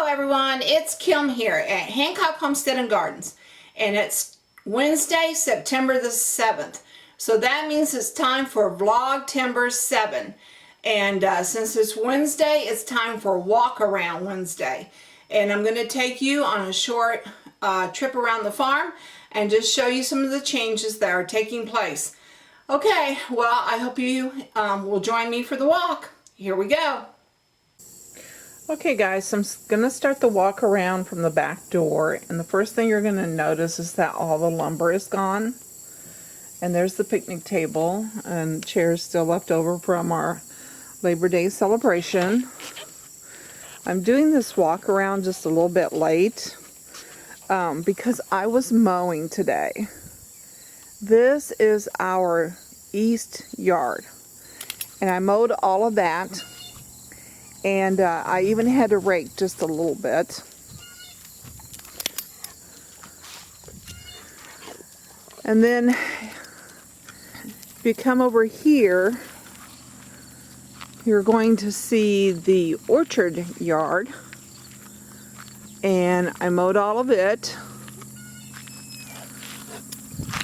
everyone, it's Kim here at Hancock Homesteading Gardens, and it's Wednesday, September the 7th. So that means it's time for Vlog Timber 7. And since it's Wednesday, it's time for Walk Around Wednesday. And I'm going to take you on a short trip around the farm and just show you some of the changes that are taking place. Okay, well, I hope you will join me for the walk. Here we go. Okay guys, so I'm going to start the walk around from the back door, and the first thing you're going to notice is that all the lumber is gone. And there's the picnic table and chairs still left over from our Labor Day celebration. I'm doing this walk around just a little bit late because I was mowing today. This is our east yard, and I mowed all of that. And I even had to rake just a little bit. And then if you come over here, you're going to see the orchard yard. And I mowed all of it,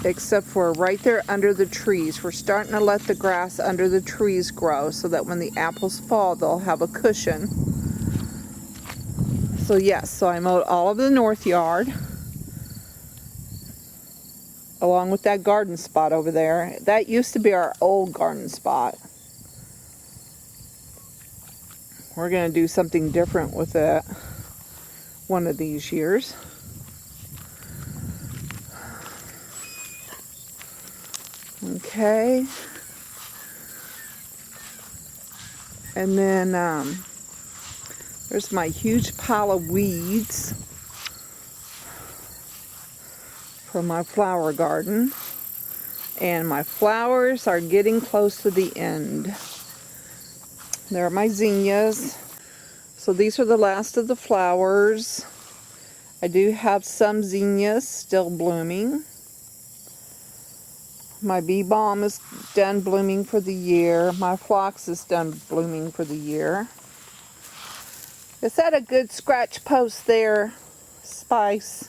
except for right there under the trees. We're starting to let the grass under the trees grow so that when the apples fall, they'll have a cushion. So yes, so I mowed all of the north yard, along with that garden spot over there. That used to be our old garden spot. We're going to do something different with it one of these years. Okay, and then there's my huge pile of weeds from my flower garden, and my flowers are getting close to the end. There are my zinnias. So these are the last of the flowers. I do have some zinnias still blooming. My bee balm is done blooming for the year. My phlox is done blooming for the year. Is that a good scratch post there, Spice?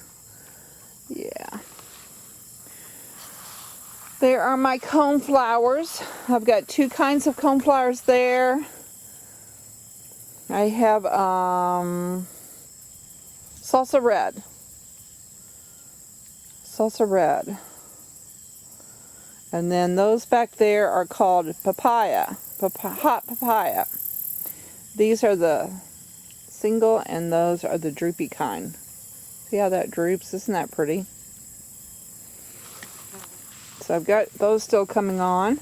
Yeah. There are my coneflowers. I've got two kinds of coneflowers there. I have salsa red. Salsa red. And then those back there are called papaya, hot papaya. These are the single, and those are the droopy kind. See how that droops? Isn't that pretty? So I've got those still coming on.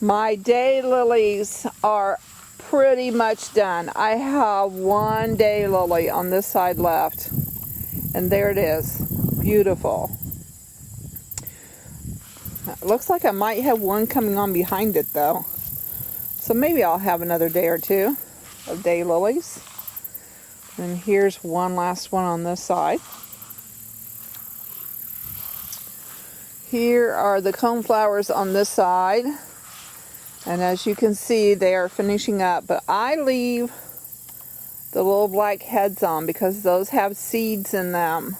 My daylilies are pretty much done. I have one daylily on this side left, and there it is. Beautiful. It looks like I might have one coming on behind it though. So maybe I'll have another day or two of daylilies. And here's one last one on this side. Here are the coneflowers on this side. And as you can see, they are finishing up. But I leave the little black heads on because those have seeds in them.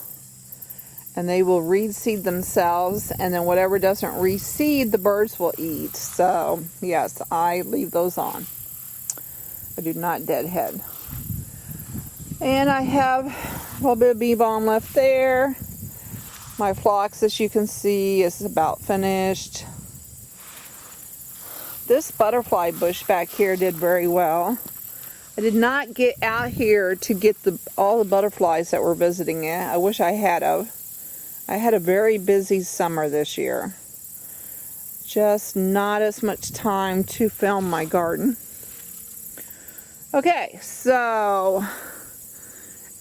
And they will reseed themselves, and then whatever doesn't reseed, the birds will eat. So, yes, I leave those on. I do not deadhead. And I have a little bit of bee balm left there. My phlox, as you can see, is about finished. This butterfly bush back here did very well. I did not get out here to get all the butterflies that were visiting it. I wish I had of. I had a very busy summer this year. Just not as much time to film my garden. Okay, so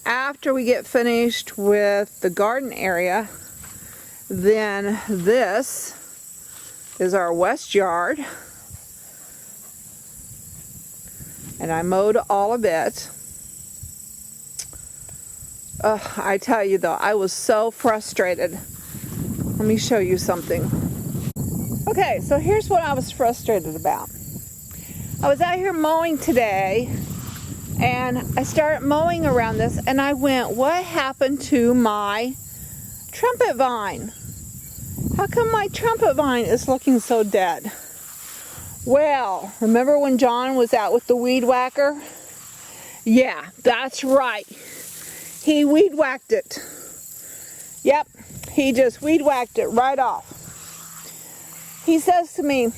after we get finished with the garden area, then this is our west yard. And I mowed all of it. I tell you though, I was so frustrated. Let me show you something. Okay, so here's what I was frustrated about. I was out here mowing today, And I started mowing around this, and I went, what happened to my trumpet vine? How come my trumpet vine is looking so dead? Well, remember when John was out with the weed whacker? Yeah, that's right. He weed whacked it. Yep, he just weed whacked it right off. He says to me,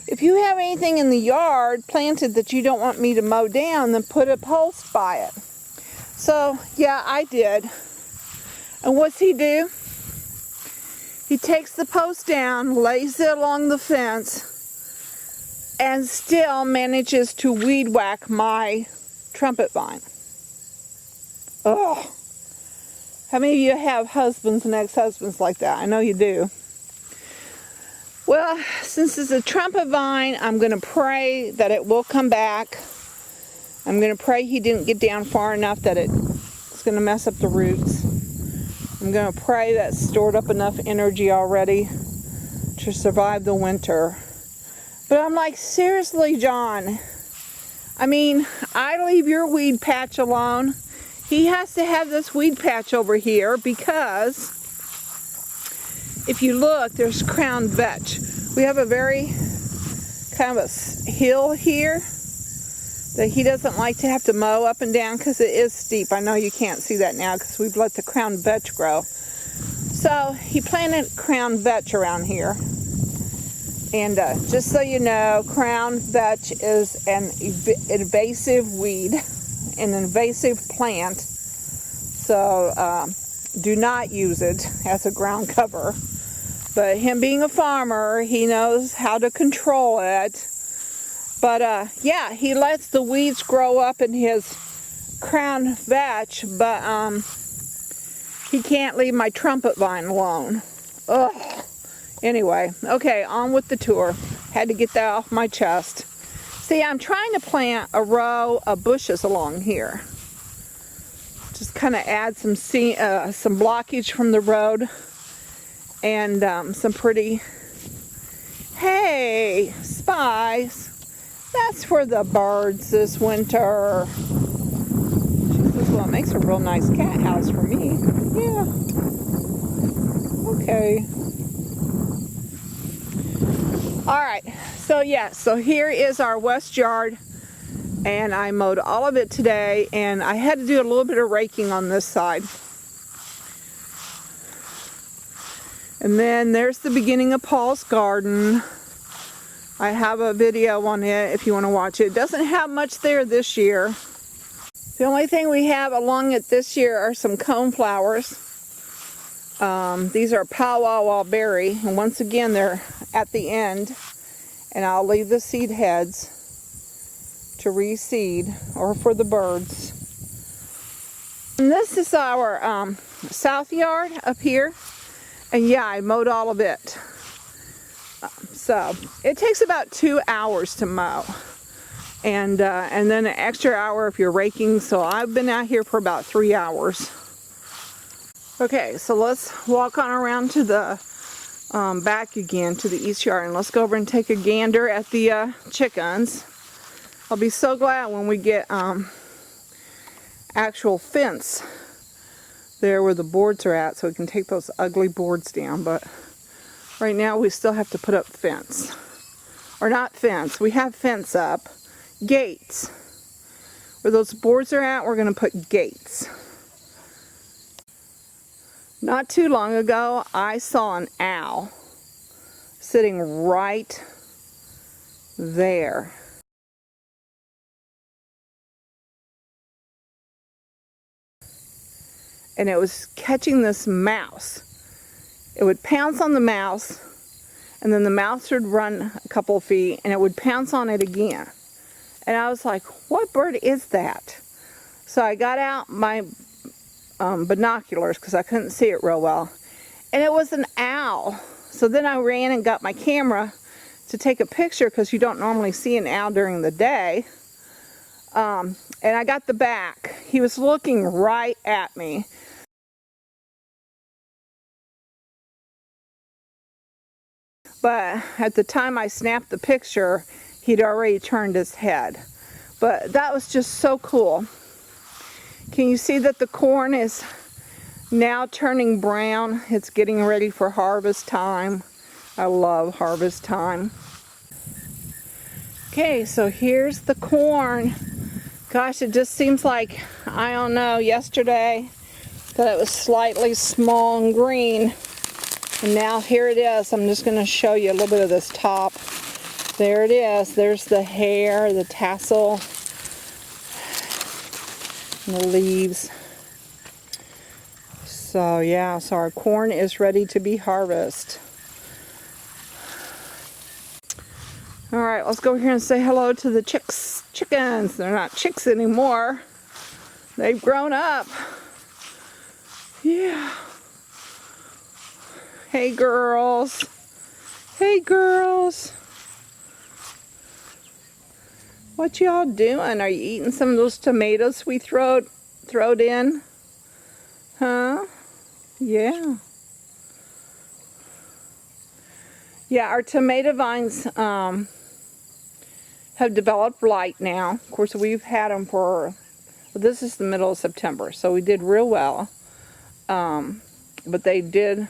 if you have anything in the yard planted that you don't want me to mow down, then put a post by it. So, yeah, I did. And what's he do? He takes the post down, lays it along the fence, and still manages to weed whack my trumpet vine. Oh, how many of you have husbands and ex-husbands like that? I know you do. Well, since it's a trumpet vine, I'm going to pray that it will come back. I'm going to pray he didn't get down far enough that it's going to mess up the roots. I'm going to pray that it's stored up enough energy already to survive the winter. But I'm like, seriously, John, I mean, I leave your weed patch alone. He has to have this weed patch over here because if you look, there's crown vetch. We have a very kind of a hill here that he doesn't like to have to mow up and down because it is steep. I know you can't see that now because we've let the crown vetch grow. So he planted crown vetch around here. And just so you know, crown vetch is an invasive weed, an invasive plant. So do not use it as a ground cover. But him being a farmer, he knows how to control it. But yeah, he lets the weeds grow up in his crown vetch, but he can't leave my trumpet vine alone. Ugh. Anyway, okay, on with the tour. Had to get that off my chest. See, I'm trying to plant a row of bushes along here. Just kind of add some blockage from the road and some pretty, hey, spies. That's for the birds this winter. Jesus, well, it makes a real nice cat house for me. Yeah. Okay. Alright, so yeah, so here is our west yard, and I mowed all of it today, and I had to do a little bit of raking on this side. And then there's the beginning of Paul's garden. I have a video on it if you want to watch it. It doesn't have much there this year. The only thing we have along it this year are some coneflowers. These are powwow berry, and once again they're at the end, and I'll leave the seed heads to reseed or for the birds. And this is our south yard up here, and yeah, I mowed all of it. So it takes about 2 hours to mow, and then an extra hour if you're raking. So I've been out here for about 3 hours. Okay, so let's walk on around to the back again to the east yard, and let's go over and take a gander at the chickens. I'll be so glad when we get actual fence there where the boards are at, so we can take those ugly boards down. But right now we still have to put up fence, or not fence, we have fence up, gates. Where those boards are at, we're going to put gates. Not too long ago, I saw an owl sitting right there. And it was catching this mouse. It would pounce on the mouse, and then the mouse would run a couple of feet, and it would pounce on it again. And I was like, what bird is that? So I got out my binoculars because I couldn't see it real well, and it was an owl. So then I ran and got my camera to take a picture because you don't normally see an owl during the day, and I got the back. He was looking right at me. But at the time I snapped the picture, he'd already turned his head. But that was just so cool. Can you see that the corn is now turning brown? It's getting ready for harvest time. I love harvest time. Okay, so here's the corn. Gosh, it just seems like, I don't know, yesterday that it was slightly small and green. And now here it is. I'm just going to show you a little bit of this top. There it is. There's the hair, the tassel, and the leaves. So yeah, so our corn is ready to be harvested. All right, let's go here and say hello to the chickens. They're not chicks anymore. They've grown up. Yeah. Hey girls. Hey girls. What y'all doing? Are you eating some of those tomatoes we throwed in? Huh? Yeah. Yeah, our tomato vines have developed light now. Of course, we've had them for, well, this is the middle of September, so we did real well. But they did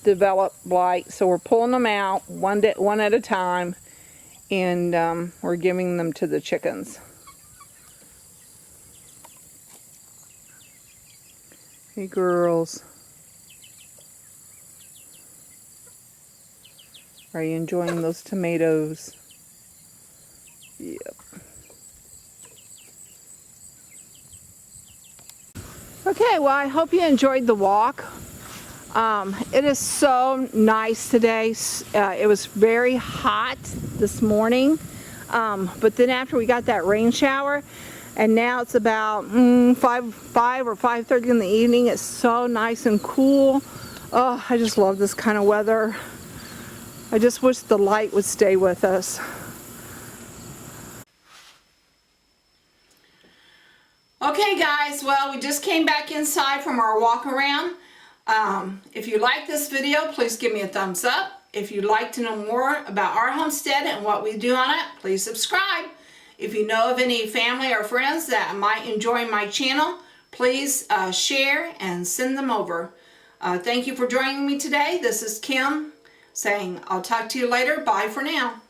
develop blight, so we're pulling them out one at a time, and we're giving them to the chickens. Hey girls, are you enjoying those tomatoes? Yep. Okay, well, I hope you enjoyed the walk. It is so nice today. It was very hot this morning, but then after we got that rain shower, and now it's about 5 or 5:30 in the evening. It's so nice and cool. Oh, I just love this kind of weather. I just wish the light would stay with us. Okay guys, well, we just came back inside from our walk around. If you like this video, please give me a thumbs up. If you'd like to know more about our homestead and what we do on it, please subscribe. If you know of any family or friends that might enjoy my channel, please share and send them over. Thank you for joining me today. This is Kim saying I'll talk to you later. Bye for now.